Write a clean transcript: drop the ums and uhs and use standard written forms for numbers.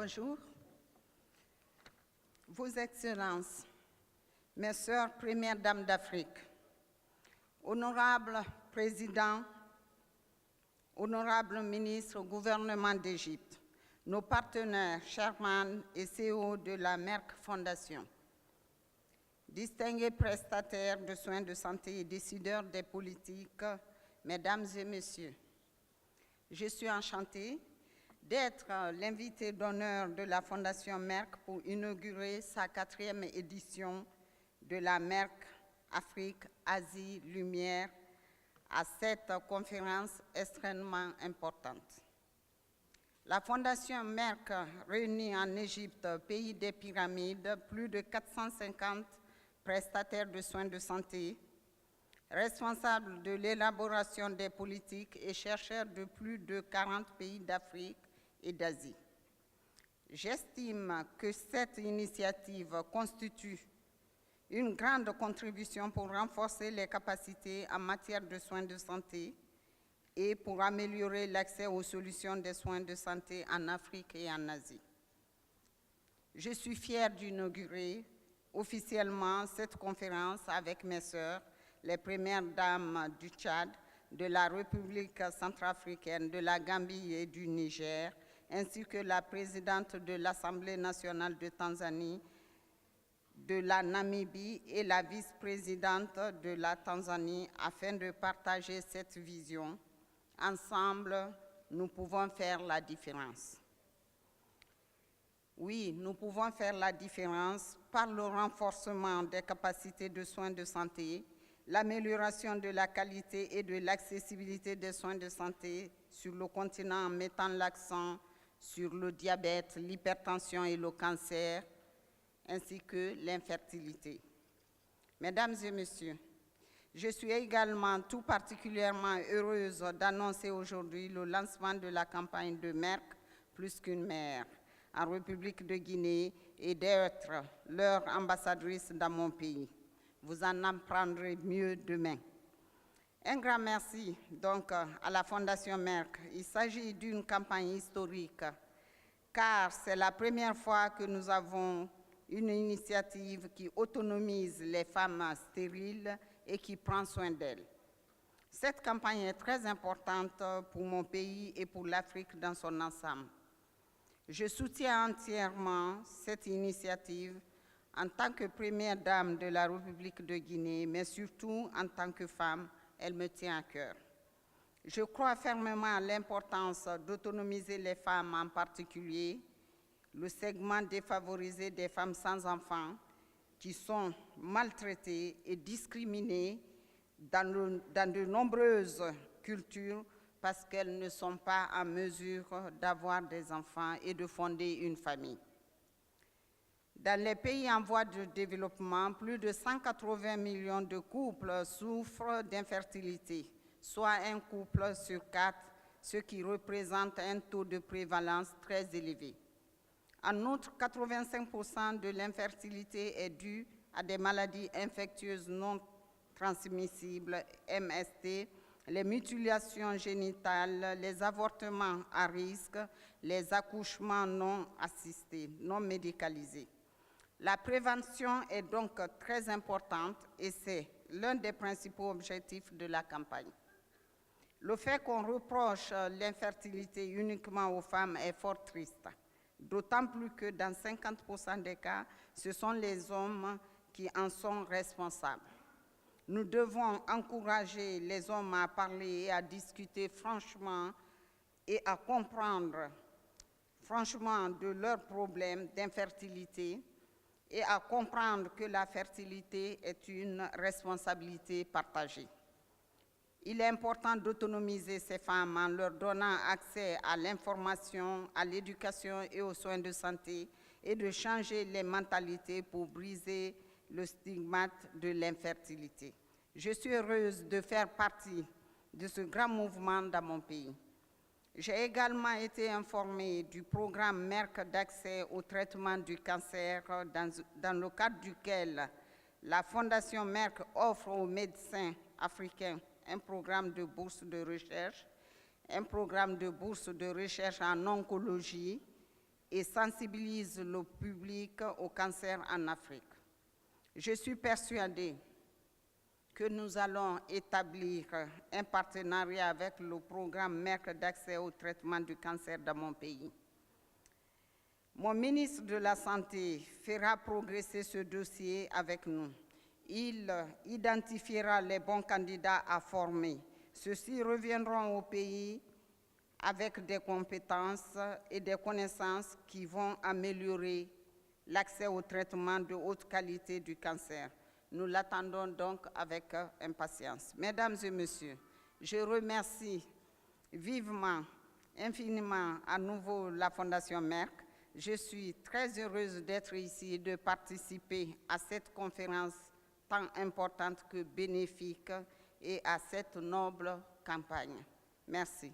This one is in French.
Bonjour. Vos Excellences, mes sœurs Premières Dames d'Afrique, honorables présidents, honorables ministres au gouvernement d'Égypte, nos partenaires, chairman et CEO de la Merck Fondation, distingués prestataires de soins de santé et décideurs des politiques, mesdames et messieurs, je suis enchantée d'être l'invité d'honneur de la Fondation Merck pour inaugurer sa 4e édition de la Merck Afrique, Asie, Lumière à cette conférence extrêmement importante. La Fondation Merck réunit en Égypte, pays des pyramides, plus de 450 prestataires de soins de santé, responsables de l'élaboration des politiques et chercheurs de plus de 40 pays d'Afrique et d'Asie. J'estime que cette initiative constitue une grande contribution pour renforcer les capacités en matière de soins de santé et pour améliorer l'accès aux solutions des soins de santé en Afrique et en Asie. Je suis fière d'inaugurer officiellement cette conférence avec mes sœurs, les premières dames du Tchad, de la République centrafricaine, de la Gambie et du Niger, ainsi que la présidente de l'Assemblée nationale de Tanzanie, de la Namibie et la vice-présidente de la Tanzanie, afin de partager cette vision. Ensemble, nous pouvons faire la différence. Oui, nous pouvons faire la différence par le renforcement des capacités de soins de santé, l'amélioration de la qualité et de l'accessibilité des soins de santé sur le continent en mettant l'accent sur le diabète, l'hypertension et le cancer, ainsi que l'infertilité. Mesdames et messieurs, je suis également tout particulièrement heureuse d'annoncer aujourd'hui le lancement de la campagne de Merck plus qu'une mère en République de Guinée et d'être leur ambassadrice dans mon pays. Vous en apprendrez mieux demain. Un grand merci donc à la Fondation Merck. Il s'agit d'une campagne historique car c'est la première fois que nous avons une initiative qui autonomise les femmes stériles et qui prend soin d'elles. Cette campagne est très importante pour mon pays et pour l'Afrique dans son ensemble. Je soutiens entièrement cette initiative en tant que première dame de la République de Guinée, mais surtout en tant que femme, elle me tient à cœur. Je crois fermement à l'importance d'autonomiser les femmes, en particulier le segment défavorisé des femmes sans enfants qui sont maltraitées et discriminées dans de nombreuses cultures parce qu'elles ne sont pas en mesure d'avoir des enfants et de fonder une famille. Dans les pays en voie de développement, plus de 180 millions de couples souffrent d'infertilité, soit un couple sur 4, ce qui représente un taux de prévalence très élevé. En outre, 85% de l'infertilité est due à des maladies infectieuses non transmissibles, MST, les mutilations génitales, les avortements à risque, les accouchements non assistés, non médicalisés. La prévention est donc très importante et c'est l'un des principaux objectifs de la campagne. Le fait qu'on reproche l'infertilité uniquement aux femmes est fort triste, d'autant plus que dans 50% des cas, ce sont les hommes qui en sont responsables. Nous devons encourager les hommes à parler et à discuter franchement et à comprendre franchement de leurs problèmes d'infertilité et à comprendre que la fertilité est une responsabilité partagée. Il est important d'autonomiser ces femmes en leur donnant accès à l'information, à l'éducation et aux soins de santé et de changer les mentalités pour briser le stigmate de l'infertilité. Je suis heureuse de faire partie de ce grand mouvement dans mon pays. J'ai également été informée du programme Merck d'accès au traitement du cancer dans le cadre duquel la Fondation Merck offre aux médecins africains un programme de bourse de recherche, un programme de bourse de recherche en oncologie et sensibilise le public au cancer en Afrique. Je suis persuadée que nous allons établir un partenariat avec le programme Merck d'accès au traitement du cancer dans mon pays. Mon ministre de la Santé fera progresser ce dossier avec nous. Il identifiera les bons candidats à former. Ceux-ci reviendront au pays avec des compétences et des connaissances qui vont améliorer l'accès au traitement de haute qualité du cancer. Nous l'attendons donc avec impatience. Mesdames et messieurs, je remercie vivement, infiniment à nouveau la Fondation Merck. Je suis très heureuse d'être ici et de participer à cette conférence tant importante que bénéfique et à cette noble campagne. Merci.